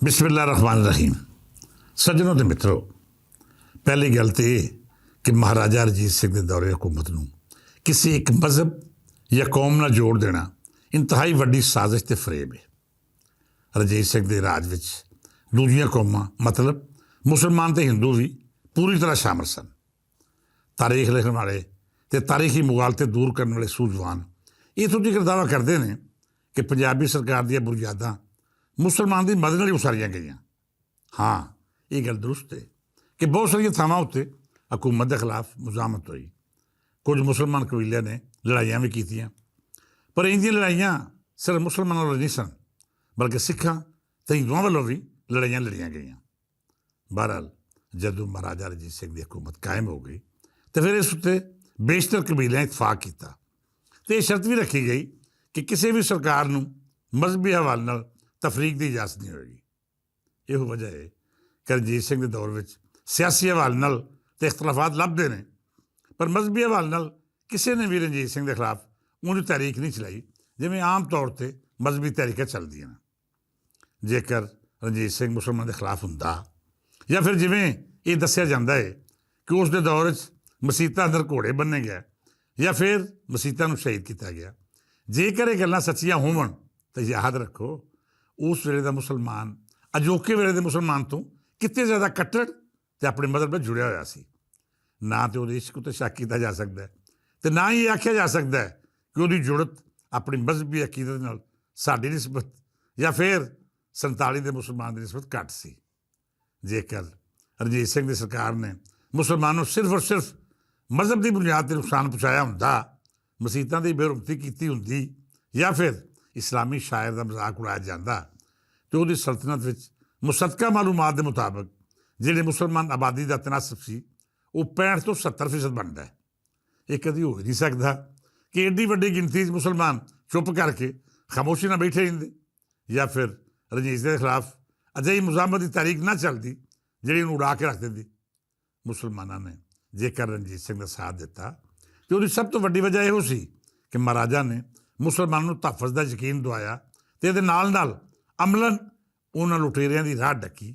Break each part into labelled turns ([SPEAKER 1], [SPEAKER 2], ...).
[SPEAKER 1] बिस्मिल्लाह रहमान रहीम। सज्जनों ते मित्रों, पहली गल तो यह कि महाराजा रजीत सिंह के दौरे हुकूमत नूं किसी एक मजहब या कौम नाल जोड़ देना इंतहाई वड्डी साजिश ते फरेब है। रजीत सिंह के राज विच दूजियां कौमां मतलब मुसलमान ते हिंदू भी पूरी तरह शामिल सन। तारीख लिखण वाले ते तारीखी मुगालते दूर करने वाले सूझवान इत्थों तक दावा करते हैं कि पंजाबी सरकार दी बुनियादां मुसलमान की मदद नाल उसारियां गई। हाँ, ये गल दुरुस्त है कि बहुत सारिया थावां उत्ते हुकूमत के खिलाफ मुजामत हुई। कुछ मुसलमान कबीलियां ने लड़ाइयां भी कीतियां, पर इन्दियां लड़ाइयां सिर्फ मुसलमानों वालों नहीं सन, बल्कि सिखां ते हिंदुआं वालों भी लड़ाइयां लड़ियां गई। बहरहाल जदों महाराजा रजीत सिंह की हुकूमत कायम हो गई तो फिर इस उत्ते बेशतर कबीलियां इतफाक किया तो यह शर्त भी रखी गई कि किसी भी सरकार नूं मजहबी हवाले नाल तफरीक की इजाजत नहीं होगी। यह वजह है कि रजीत सिंह के दौर में सियासी हवाले नाल तो इख्तलाफात लभदे ने, पर मजहबी हवाले नाल किसी ने भी रजीत सिंह के खिलाफ उंज तहरीक नहीं चलाई जिवें आम तौर पर मजहबी तहरीकें चलदियां। जेकर रजीत सिंह मुसलमान के खिलाफ हुंदा या फिर जिवें ये दस्सिया जाता है कि उसके दौर मसीतां अंदर घोड़े बन्ने गए या फिर मसीतां नूं शहीद किया गया, जेकर ये गल्लां सच्चियां होवन तो याद रखो उस वेले का मुसलमान अजोके वेले के मुसलमान तो कितने ज़्यादा कट्टर तो अपने मजहब में जुड़िया होया सी। ना तो वो इश्क उत्ते शक किया जा सकता है तो ना ही आख्या जा सकता है कि वो जुड़त अपनी मजहबी अकीदत नाल साडी निस्बत या फिर 47 के मुसलमान की निस्बत घट सी। जेकर रजीत सिंह की सरकार ने मुसलमानों सिर्फ और सिर्फ मजहब की बुनियाद पर नुकसान पहुँचाया होंदा, मसीतां की बेरुमती की होंदी या फिर इस्लामी शायर का मजाक उड़ाया जाता तो वो सल्तनत में मुसदका मालूमात के मुताबिक जिहड़े मुसलमान आबादी का तनासब सी वो 65 तो 70% बनता है। ये कभी हो नहीं सकता कि एड्डी वड्डी गिनती मुसलमान चुप करके खामोशी ना बैठे रहेंदे या फिर रजीत के खिलाफ अजਿਹੀ मुजामत की तारीख ना चलती जी उड़ा के रख देती। मुसलमानों ने जेकर रणजीत सिंह का साथ दिता तो वो सब तो वड्डी वजह यह सी कि महाराजा ने मुसलमानों को तहफ़ुज़ का यकीन दवाया तो ये नाल अमलन उन्होंने लुटेरिया की राह डकी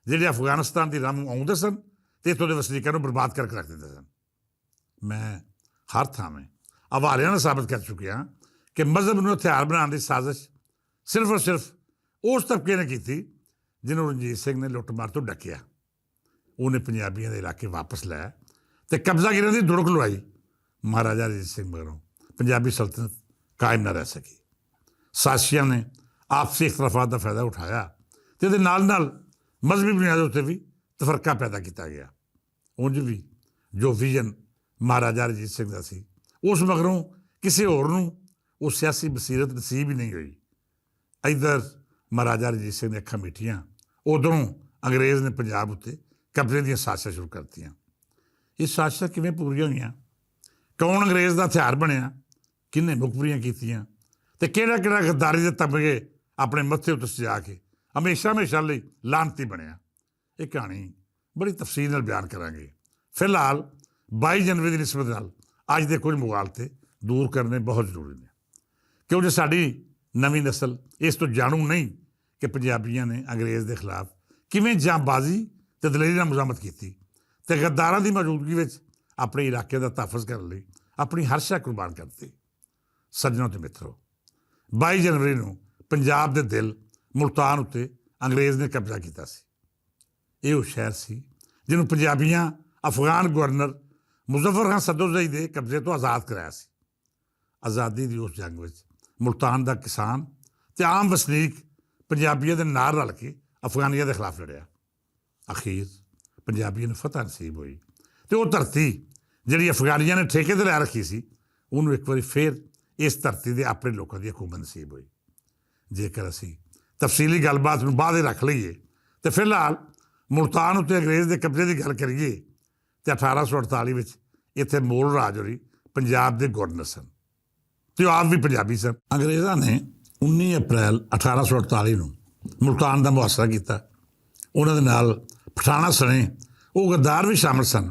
[SPEAKER 1] ਜਿਹੜੇ अफगानिस्तान की राह आउंदे सन तो इतों के वसनीकों को बर्बाद करके रख देते सन। मैं हर थावें हवालियां साबित कर चुकिया कि मजहब में हथियार बनाने की साजिश सिर्फ और सिर्फ उस तबके ने की जिन्होंने रणजीत सिंह ने लुटमार तो डकिया। उन्हें पंजाबियों के इलाके वापस लाया तो कब्जा गिरने की दुड़क लवाई। महाराजा रजीत सिंह मगरों पंजाबी सल्तनत कायम न रह सकी। साजिशियां ने आपसी इख्तलाफात का फायदा उठाया तो ये नाल मजहबी बुनियादों पर भी तफरका पैदा किया गया। उंज भी जो विजन महाराजा रजीत सिंह का सी उस मगरों किसी होर नूं वो सियासी बसीरत नसीब ही नहीं हुई। इधर महाराजा रजीत सिंह ने अखां मीठियां, उधरों अंग्रेज़ ने पंजाब उत्ते कब्जे दी साजिशां शुरू करतियां। ये साजिशां किवें पूरीआं होईयां, कौन अंग्रेज़ का हथियार बनिया, किन्ने मुखबरियां कीतियां ते किहड़ा गद्दारी के तमगे अपने मत्थे उत्ते सजा के हमेशा हमेशा लई लानती बनिया। ये कहानी बड़ी तफसील नाल बयान करांगे। फिलहाल 22 जनवरी की निस्बत नाल अज दे कुछ मुगालते दूर करने बहुत जरूरी ने, क्योंकि साडी नवीं नस्ल इस तो जाणू नहीं कि पंजाबियों ने अंग्रेज़ के खिलाफ किवें जांबाजी ते दलेरी नाल मुजामत की ते गद्दारां की मौजूदगी में अपने इलाके का तहफ़ुज़ करने लई अपनी हर शै कुर्बान करती। सज्जनों ते मित्रों, 22 जनवरी को पंजाब के दिल मुल्तान उत्ते अंग्रेज़ ने कब्जा किया सी। ये वो शहर सी जिन्होंने पंजाबियां अफगान गवर्नर मुजफ्फर खान सदोजई के कब्जे तो आज़ाद कराया सी। आज़ादी की उस जंग में मुल्तान का किसान ते आम वसनीक पंजाबियों के नाल रल के अफगानियों के खिलाफ लड़िया। अखीर पंजाबियों ने फतह नसीब हुई तो वो धरती जी अफगानियों ने ठेके ते लै रखी सी उन्होंने एक बार फिर इस धरती के अपने लोगों की हुकूमत नसीब हुई। जेकर असी तफसीली गलबात में बाद रख लीए तो फिलहाल मुल्तान उत्ते अंग्रेज़ के कब्जे की गल करिए तो 1848 में इत्थे मूल राज होरी पंजाब के गवर्नर सन तो आप भी पंजाबी सन। अंग्रेज़ों ने 19 अप्रैल 1848 को मुल्तान का मुहासरा किया। उन्होंने नाल पठाना सने वो गद्दार भी शामिल सन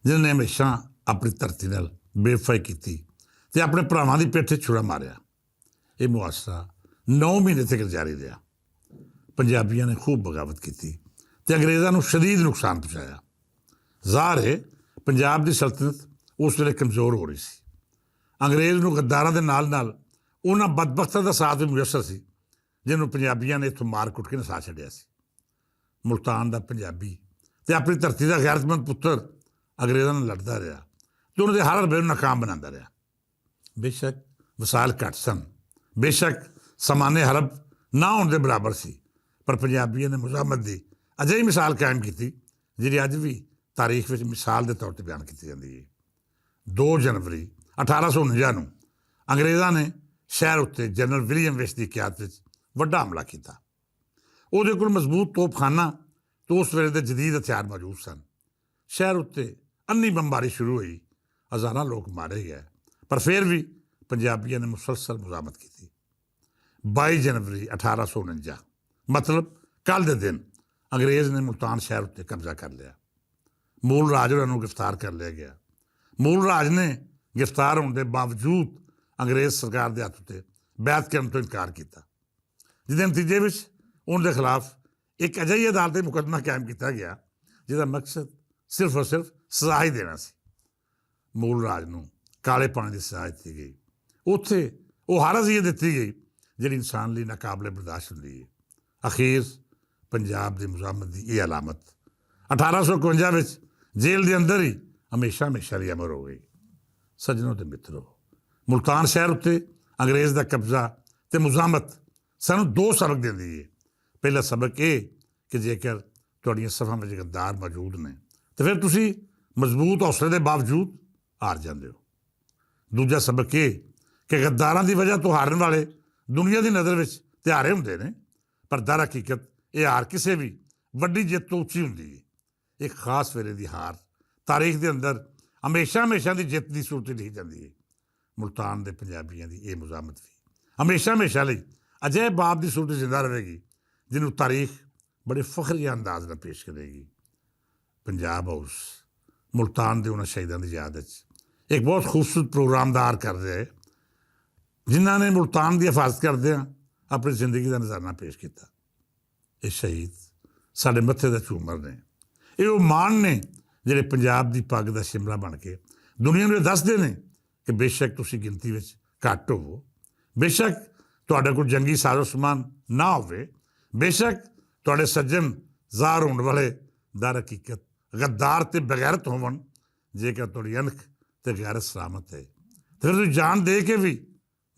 [SPEAKER 1] जिन्होंने हमेशा अपनी धरती नाल बेवफाई की ते अपने भरावां दी पिठ ते छुरा मारिया। ये मुहासरा 9 महीने तक जारी रहा। ਪੰਜਾਬੀਆਂ ਨੇ ਖੂਬ ਬਗਾਵਤ ਕੀਤੀ ਤੇ ਅੰਗਰੇਜ਼ਾਂ ਨੂੰ ਸ਼ਦੀਦ ਨੁਕਸਾਨ ਪਹੁੰਚਾਇਆ। ਜ਼ਾਹਰ ਹੈ ਪੰਜਾਬ ਦੀ ਸਲਤਨਤ ਉਸ ਵੇਲੇ ਕਮਜ਼ੋਰ ਹੋ ਰਹੀ ਸੀ। ਅੰਗਰੇਜ਼ ਨੂੰ ਗੱਦਾਰਾਂ ਦੇ ਨਾਲ ਨਾਲ ਉਹਨਾਂ ਬਦਬਖਤਾਂ ਦਾ ਸਾਥ ਵੀ ਮੁਯੱਸਰ ਸੀ ਜਿਹਨੂੰ ਪੰਜਾਬੀਆਂ ਨੇ ਇੱਥੋਂ ਮਾਰ ਕੁੱਟ ਕੇ ਨਸਾ ਛੱਡਿਆ ਸੀ। ਮੁਲਤਾਨ ਦਾ ਪੰਜਾਬੀ ਤੇ ਆਪਣੀ ਧਰਤੀ ਦਾ ਗੈਰਤਮੰਦ ਪੁੱਤਰ ਅੰਗਰੇਜ਼ਾਂ ਨਾਲ ਲੜਦਾ ਰਿਹਾ ਤੇ ਉਹਨਾਂ ਦੇ ਹਰ ਹਰਬੇ ਨੂੰ ਨਾਕਾਮ ਬਣਾਉਂਦਾ ਰਿਹਾ। ਬੇਸ਼ੱਕ ਵਸਾਇਲ ਘੱਟ ਸਨ, ਬੇਸ਼ੱਕ ਸਮਾਨੇ ਹਰਬ ਨਾ ਹੋਣ ਦੇ ਬਰਾਬਰ ਸੀ, ਪਰ ਪੰਜਾਬੀਆਂ ਨੇ ਮੁਜ਼ਾਮਤ ਦੀ ਅਜਿਹੀ ਮਿਸਾਲ ਕਾਇਮ ਕੀਤੀ ਜਿਹੜੀ ਅੱਜ ਵੀ ਤਾਰੀਖ ਵਿੱਚ ਮਿਸਾਲ ਦੇ ਤੌਰ 'ਤੇ ਬਿਆਨ ਕੀਤੀ ਜਾਂਦੀ ਹੈ। 2 ਜਨਵਰੀ 1849 ਨੂੰ ਅੰਗਰੇਜ਼ਾਂ ਨੇ ਸ਼ਹਿਰ ਉੱਤੇ ਜਨਰਲ ਵਿਲੀਅਮ ਵਿਸ਼ ਦੀ ਕਿਆਦਤ ਵਿੱਚ ਵੱਡਾ ਹਮਲਾ ਕੀਤਾ। ਉਹਦੇ ਕੋਲ ਮਜ਼ਬੂਤ ਤੋਪਖਾਨਾ ਤੇ ਉਸ ਵੇਲੇ ਦੇ ਜਦੀਦ ਹਥਿਆਰ ਮੌਜੂਦ ਸਨ। ਸ਼ਹਿਰ ਉੱਤੇ ਅੰਨੀ ਬੰਬਾਰੀ ਸ਼ੁਰੂ ਹੋਈ, ਹਜ਼ਾਰਾਂ ਲੋਕ ਮਾਰੇ ਗਏ, ਪਰ ਫਿਰ ਵੀ ਪੰਜਾਬੀਆਂ ਨੇ ਮੁਸਲਸਲ ਮੁਜ਼ਾਮਤ ਕੀਤੀ। 22 ਜਨਵਰੀ 1849 ਮਤਲਬ ਕੱਲ੍ਹ ਦੇ ਦਿਨ ਅੰਗਰੇਜ਼ ਨੇ ਮੁਲਤਾਨ ਸ਼ਹਿਰ ਉੱਤੇ ਕਬਜ਼ਾ ਕਰ ਲਿਆ। ਮੂਲ ਰਾਜ ਉਹਨਾਂ ਨੂੰ ਗ੍ਰਿਫਤਾਰ ਕਰ ਲਿਆ ਗਿਆ। ਮੂਲ ਰਾਜ ਨੇ ਗ੍ਰਿਫਤਾਰ ਹੋਣ ਦੇ ਬਾਵਜੂਦ ਅੰਗਰੇਜ਼ ਸਰਕਾਰ ਦੇ ਹੱਥ ਉੱਤੇ ਬੈਅਤ ਕਰਨ ਤੋਂ ਇਨਕਾਰ ਕੀਤਾ, ਜਿਹਦੇ ਨਤੀਜੇ ਵਿੱਚ ਉਹਨਾਂ ਦੇ ਖਿਲਾਫ ਇੱਕ ਅਜਿਹੀ ਅਦਾਲਤ 'ਤੇ ਮੁਕੱਦਮਾ ਕਾਇਮ ਕੀਤਾ ਗਿਆ ਜਿਹਦਾ ਮਕਸਦ ਸਿਰਫ ਔਰ ਸਿਰਫ ਸਜ਼ਾ ਹੀ ਦੇਣਾ ਸੀ। ਮੂਲ ਰਾਜ ਨੂੰ ਕਾਲੇ ਪਾਣੀ ਦੀ ਸਜ਼ਾ ਦਿੱਤੀ ਗਈ। ਉੱਥੇ ਉਹ ਹਰ ਅਜ਼ੀਅਤ ਦਿੱਤੀ ਗਈ ਜਿਹੜੀ ਇਨਸਾਨ ਲਈ ਨਾਕਾਬਲੇ ਬਰਦਾਸ਼ਤ ਹੁੰਦੀ ਹੈ। ਅਖੀਰ ਪੰਜਾਬ ਦੀ ਮੁਜ਼ਾਮਤ ਦੀ ਇਹ ਅਲਾਮਤ 1851 ਵਿੱਚ ਜੇਲ੍ਹ ਦੇ ਅੰਦਰ ਹੀ ਹਮੇਸ਼ਾ ਹਮੇਸ਼ਾ ਲਈ ਅਮਰ ਹੋ ਗਈ। ਸੱਜਣੋ ਤੇ ਮਿੱਤਰੋ, ਮੁਲਤਾਨ ਸ਼ਹਿਰ ਉੱਤੇ ਅੰਗਰੇਜ਼ ਦਾ ਕਬਜ਼ਾ ਤੇ ਮੁਜ਼ਾਮਤ ਸਾਨੂੰ 2 ਸਬਕ ਦਿੰਦੀ ਹੈ। ਪਹਿਲਾ ਸਬਕ ਇਹ ਕਿ ਜੇਕਰ ਤੁਹਾਡੀਆਂ ਸਫਾਂ ਵਿੱਚ ਗੱਦਾਰ ਮੌਜੂਦ ਨੇ ਤਾਂ ਫਿਰ ਤੁਸੀਂ ਮਜ਼ਬੂਤ ਹੌਸਲੇ ਦੇ ਬਾਵਜੂਦ ਹਾਰ ਜਾਂਦੇ ਹੋ। ਦੂਜਾ ਸਬਕ ਇਹ ਕਿ ਗੱਦਾਰਾਂ ਦੀ ਵਜ੍ਹਾ ਤੋਂ ਹਾਰਨ ਵਾਲੇ ਦੁਨੀਆ ਦੀ ਨਜ਼ਰ ਵਿੱਚ ਤੇ ਹਾਰੇ ਹੁੰਦੇ ਨੇ, ਪਰ ਦਰ ਹਕੀਕਤ ਇਹ ਹਾਰ ਕਿਸੇ ਵੀ ਵੱਡੀ ਜਿੱਤ ਤੋਂ ਉੱਚੀ ਹੁੰਦੀ ਹੈ। ਇੱਕ ਖਾਸ ਵੇਲੇ ਦੀ ਹਾਰ ਤਾਰੀਖ ਦੇ ਅੰਦਰ ਹਮੇਸ਼ਾ ਹਮੇਸ਼ਾ ਦੀ ਜਿੱਤ ਦੀ ਸੂਰਤ ਲਿਖੀ ਜਾਂਦੀ ਹੈ। ਮੁਲਤਾਨ ਦੇ ਪੰਜਾਬੀਆਂ ਦੀ ਇਹ ਮੁਜ਼ਾਮਤ ਵੀ ਹਮੇਸ਼ਾ ਹਮੇਸ਼ਾ ਲਈ ਅਜਿਹੇ ਬਾਬ ਦੀ ਸੂਰਤ ਜ਼ਿੰਦਾ ਰਹੇਗੀ ਜਿਹਨੂੰ ਤਾਰੀਖ ਬੜੇ ਫਖਰੀਆ ਅੰਦਾਜ਼ ਨਾਲ ਪੇਸ਼ ਕਰੇਗੀ। ਪੰਜਾਬ ਹਾਊਸ ਮੁਲਤਾਨ ਦੇ ਉਹਨਾਂ ਸ਼ਹੀਦਾਂ ਦੀ ਯਾਦ ਵਿੱਚ ਇੱਕ ਬਹੁਤ ਖੂਬਸੂਰਤ ਪ੍ਰੋਗਰਾਮ ਦਾ ਆਰ ਕਰ ਰਿਹਾ ਹੈ, ਜਿਨ੍ਹਾਂ ਨੇ ਮੁਲਤਾਨ ਦੀ ਹਿਫਾਜ਼ਤ ਕਰਦਿਆਂ ਆਪਣੀ ਜ਼ਿੰਦਗੀ ਦਾ ਨਜ਼ਾਰਾ ਪੇਸ਼ ਕੀਤਾ। ਇਹ ਸ਼ਹੀਦ ਸਾਡੇ ਮੱਥੇ ਦਾ ਝੂਮਰ ਨੇ। ਇਹ ਉਹ ਮਾਣ ਨੇ ਜਿਹੜੇ ਪੰਜਾਬ ਦੀ ਪੱਗ ਦਾ ਸ਼ਿਮਲਾ ਬਣ ਕੇ ਦੁਨੀਆ ਨੂੰ ਇਹ ਦੱਸਦੇ ਨੇ ਕਿ ਬੇਸ਼ੱਕ ਤੁਸੀਂ ਗਿਣਤੀ ਵਿੱਚ ਘੱਟ ਹੋਵੋ, ਬੇਸ਼ੱਕ ਤੁਹਾਡੇ ਕੋਲ ਜੰਗੀ ਸਾਜ਼ੋ ਸਮਾਨ ਨਾ ਹੋਵੇ, ਬੇਸ਼ੱਕ ਤੁਹਾਡੇ ਸੱਜਣ ਜ਼ਾਹਰ ਹੋਣ ਵਾਲੇ ਦਰ ਹਕੀਕਤ ਗੱਦਾਰ ਤੇ ਬਗੈਰਤ ਹੋਵਣ, ਜੇਕਰ ਤੁਹਾਡੀ ਅਣਖ ਤੇ ਗੈਰਤ ਸਲਾਮਤ ਹੈ ਤੇ ਫਿਰ ਤੁਸੀਂ ਜਾਨ ਦੇ ਕੇ ਵੀ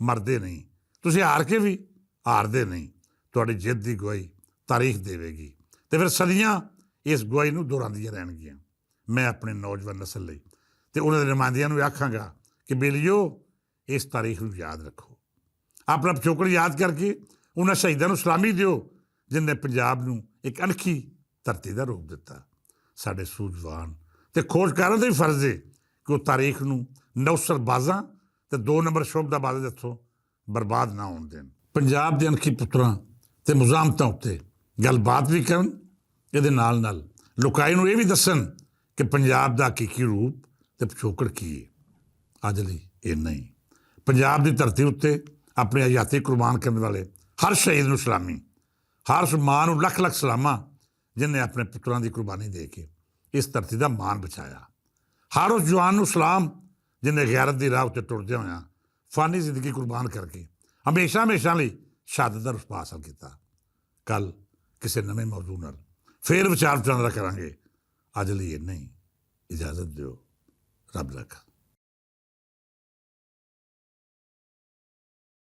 [SPEAKER 1] ਮਰਦੇ ਨਹੀਂ, ਤੁਸੀਂ ਹਾਰ ਕੇ ਵੀ ਹਾਰਦੇ ਨਹੀਂ। ਤੁਹਾਡੀ ਜਿੱਤ ਦੀ ਗਵਾਹੀ ਤਾਰੀਖ ਦੇਵੇਗੀ ਤੇ ਫਿਰ ਸਦੀਆਂ ਇਸ ਗਵਾਹੀ ਨੂੰ ਦੁਹਰਾਉਂਦੀਆਂ ਰਹਿਣਗੀਆਂ। ਮੈਂ ਆਪਣੇ ਨੌਜਵਾਨ ਨਸਲ ਲਈ ਤੇ ਉਹਨਾਂ ਦੇ ਨੁਮਾਇੰਦਿਆਂ ਨੂੰ ਆਖਾਂਗਾ ਕਿ ਬੇਲੀਓ, ਇਸ ਤਾਰੀਖ ਨੂੰ ਯਾਦ ਰੱਖੋ। ਆਪਣਾ ਪਿਛੋਕੜ ਯਾਦ ਕਰਕੇ ਉਹਨਾਂ ਸ਼ਹੀਦਾਂ ਨੂੰ ਸਲਾਮੀ ਦਿਓ ਜਿਨ੍ਹਾਂ ਨੇ ਪੰਜਾਬ ਨੂੰ ਇੱਕ ਅਣਖੀ ਧਰਤੀ ਦਾ ਰੂਪ ਦਿੱਤਾ। ਸਾਡੇ ਸੂਝਵਾਨ ਤੇ ਖੋਜਕਾਰਾਂ ਦਾ ਵੀ ਫਰਜ਼ ਹੈ ਕਿ ਉਹ ਤਾਰੀਖ ਨੂੰ ਨੌਸਰਬਾਜ਼ਾਂ ਤੇ 2 ਨੰਬਰ ਸ਼ੋਭਦਾਬਾਜ਼ਾਂ ਦੇ ਹੱਥੋਂ ਬਰਬਾਦ ਨਾ ਹੋਣ ਦੇਣ। ਪੰਜਾਬ ਦੇ ਅਣਖੀ ਪੁੱਤਰਾਂ ਤੇ ਮੁਜ਼ਾਮਤਾਂ ਉੱਤੇ ਗੱਲਬਾਤ ਵੀ ਕਰਨ, ਇਹਦੇ ਨਾਲ ਨਾਲ ਲੋਕਾਂ ਨੂੰ ਇਹ ਵੀ ਦੱਸਣ ਕਿ ਪੰਜਾਬ ਦਾ ਹਕੀਕੀ ਰੂਪ ਤੇ ਪਿਛੋਕੜ ਕੀ ਹੈ। ਅੱਜ ਲਈ ਇੰਨਾ ਹੀ। ਪੰਜਾਬ ਦੀ ਧਰਤੀ ਉੱਤੇ ਆਪਣੇ ਆਜ਼ਾਦੀ ਕੁਰਬਾਨ ਕਰਨ ਵਾਲੇ ਹਰ ਸ਼ਹੀਦ ਨੂੰ ਸਲਾਮੀ, ਹਰ ਉਸ ਮਾਂ ਨੂੰ ਲੱਖ ਲੱਖ ਸਲਾਮਾਂ ਜਿਹਨੇ ਆਪਣੇ ਪੁੱਤਰਾਂ ਦੀ ਕੁਰਬਾਨੀ ਦੇ ਕੇ ਇਸ ਧਰਤੀ ਦਾ ਮਾਣ ਬਚਾਇਆ। ਹਰ ਉਸ ਜਵਾਨ ਨੂੰ ਸਲਾਮ ਜਿਹਨੇ ਗੈਰਤ ਦੀ ਰਾਹ ਉੱਤੇ ਟੁਰਦਿਆਂ ਹੋਇਆਂ ਫਾਨੀ ਜ਼ਿੰਦਗੀ ਕੁਰਬਾਨ ਕਰਕੇ ਹਮੇਸ਼ਾ ਹਮੇਸ਼ਾ ਲਈ ਸ਼ਹਾਦਤ ਦਾ ਰੁਤਬਾ ਹਾਸਲ ਕੀਤਾ। ਕੱਲ੍ਹ ਕਿਸੇ ਨਵੇਂ ਮੌਜੂ ਨਾਲ ਫੇਰ ਵਿਚਾਰ ਵਟਾਂਦਰਾ ਕਰਾਂਗੇ। ਅੱਜ ਲਈ ਇੰਨਾ ਹੀ। ਇਜਾਜ਼ਤ ਦਿਓ। ਰੱਬ ਰੱਖਾ।